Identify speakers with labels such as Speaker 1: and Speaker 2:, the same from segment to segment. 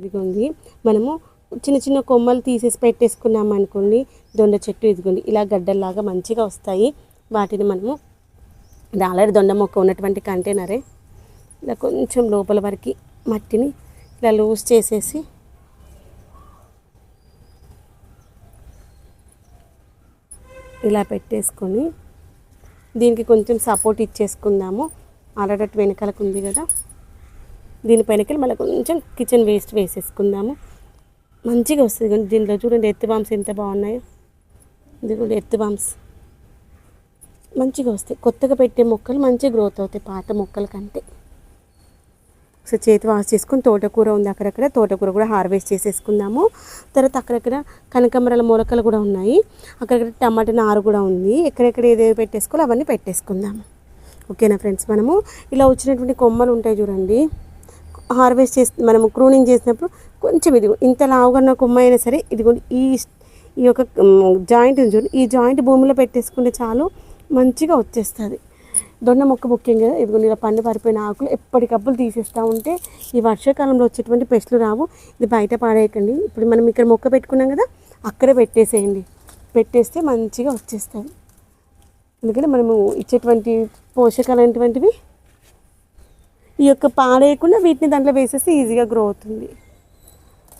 Speaker 1: ఇదిగోండి మనము చిన్న చిన్న కొమ్మలు తీసేసి పెట్టేసుకున్నాం అనుకోండి, దొండ చెట్టు ఇదిగోండి ఇలా గడ్డల్లాగా మంచిగా వస్తాయి. వాటిని మనము ఆల్రెడీ దొండ మొక్క ఉన్నటువంటి కంటైనరే ఇలా కొంచెం లోపల వరకు మట్టిని ఇలా లూజ్ చేసేసి ఇలా పెట్టేసుకొని దీనికి కొంచెం సపోర్ట్ ఇచ్చేసుకుందాము. ఆల్రెడీ వెనకాలకు ఉంది కదా, దీనిపైనకి మళ్ళీ కొంచెం కిచెన్ వేస్ట్ వేసేసుకుందాము. మంచిగా వస్తుంది. కానీ దీంట్లో చూడండి ఎర్త్ బాంబ్స్ ఎంత బాగున్నాయో. ఇది కూడా ఎర్త్ బాంబ్స్ మంచిగా వస్తాయి. కొత్తగా పెట్టే మొక్కలు మంచిగా గ్రోత్ అవుతాయి పాత మొక్కల కంటే. ఒకసారి చేతి వాష్ చేసుకొని తోటకూర ఉంది అక్కడక్కడ, తోటకూర కూడా హార్వెస్ట్ చేసేసుకుందాము. తర్వాత అక్కడక్కడ కనకాంబరాల మొలకలు కూడా ఉన్నాయి, అక్కడక్కడ టమాటా నారు కూడా ఉంది. ఎక్కడెక్కడ ఏదేవి పెట్టేసుకోవాలి అవన్నీ పెట్టేసుకుందాము. ఓకేనా ఫ్రెండ్స్, మనము ఇలా వచ్చినటువంటి కొమ్మలు ఉంటాయి చూడండి, హార్వెస్ట్ చేసి మనము ప్రూనింగ్ చేసినప్పుడు కొంచెం ఇదిగో ఇంత లావుగా కొమ్మ అయినా సరే ఇదిగో ఈ యొక్క జాయింట్ చూడండి, ఈ జాయింట్ భూమిలో పెట్టేసుకుంటే చాలు మంచిగా వచ్చేస్తుంది. దొండ మొక్క ముఖ్యంగా ఇదిగో ఇలా పండు పారిపోయిన ఆకులు ఎప్పటికప్పుడు తీసేస్తూ ఉంటే ఈ వర్షాకాలంలో వచ్చేటువంటి పెస్టులు రావు. ఇది బయట పాడేయకండి. ఇప్పుడు మనం ఇక్కడ మొక్క పెట్టుకున్నాం కదా, అక్కడే పెట్టేసేయండి. పెట్టేస్తే మంచిగా వచ్చేస్తుంది. ఎందుకంటే మనము ఇచ్చేటువంటి పోషకాలు అనేటువంటివి ఈ యొక్క పాడేయకుండా వీటిని దాంట్లో వేసేస్తే ఈజీగా గ్రో అవుతుంది.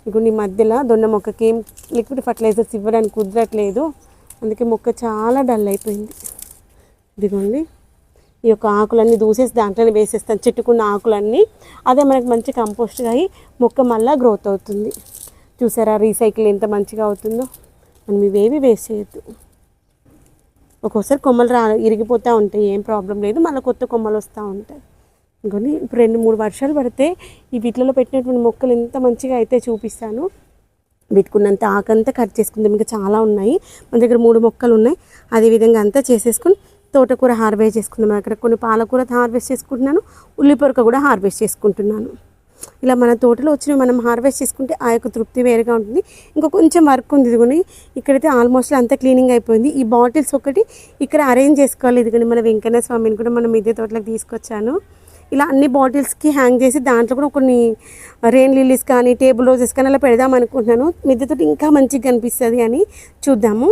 Speaker 1: ఇప్పుడు ఈ మధ్యలో దొండ మొక్కకి ఏం లిక్విడ్ ఫర్టిలైజర్స్ ఇవ్వడానికి కుదరట్లేదు, అందుకే మొక్క చాలా డల్ అయిపోయింది. ఇదిగోండి ఈ యొక్క ఆకులన్నీ దూసేసి దాంట్లోనే వేసేస్తాను, చెట్టుకున్న ఆకులన్నీ. అదే మనకు మంచి కంపోస్ట్గా అయ్యి మొక్క మళ్ళీ గ్రోత్ అవుతుంది. చూసారా రీసైకిల్ ఎంత మంచిగా అవుతుందో. మనం ఇవేవి వేస్ట్ చేయొద్దు. ఒక్కోసారి కొమ్మలు ఇరిగిపోతూ ఉంటాయి, ఏం ప్రాబ్లం లేదు, మళ్ళీ కొత్త కొమ్మలు వస్తూ ఉంటాయి. ఇంకొని ఇప్పుడు 2-3 వర్షాలు పడితే ఈ వీటిలో పెట్టినటువంటి మొక్కలు ఎంత మంచిగా అయితే చూపిస్తాను. వీటికున్నంత ఆకంతా కట్ చేసుకుందాం. ఇంకా చాలా ఉన్నాయి, మన దగ్గర 3 మొక్కలు ఉన్నాయి. అదేవిధంగా అంతా చేసేసుకుని తోటకూర హార్వెస్ట్ చేసుకుందాం. అక్కడ కొన్ని పాలకూర హార్వెస్ట్ చేసుకుంటున్నాను, ఉల్లిపొరక కూడా హార్వెస్ట్ చేసుకుంటున్నాను. ఇలా మన తోటలో వచ్చిన మనం హార్వెస్ట్ చేసుకుంటే ఆ యొక్క తృప్తి వేరుగా ఉంటుంది. ఇంకా కొంచెం వర్క్ ఉంది. ఇదిగోని ఇక్కడైతే ఆల్మోస్ట్ అంతా క్లీనింగ్ అయిపోయింది. ఈ బాటిల్స్ ఒకటి ఇక్కడ అరేంజ్ చేసుకోవాలి. ఇదిగోని మన వెంకన్న స్వామిని కూడా మనం మిద్దె తోటలోకి తీసుకొచ్చాను. ఇలా అన్ని బాటిల్స్కి హ్యాంగ్ చేసి దాంట్లో కూడా కొన్ని రెయిన్ లిల్లీస్ కానీ టేబుల్ రోజెస్ కానీ అలా పెడదాం అనుకుంటున్నాను. మిద్దె తోట ఇంకా మంచిగా కనిపిస్తుంది అని చూద్దాము.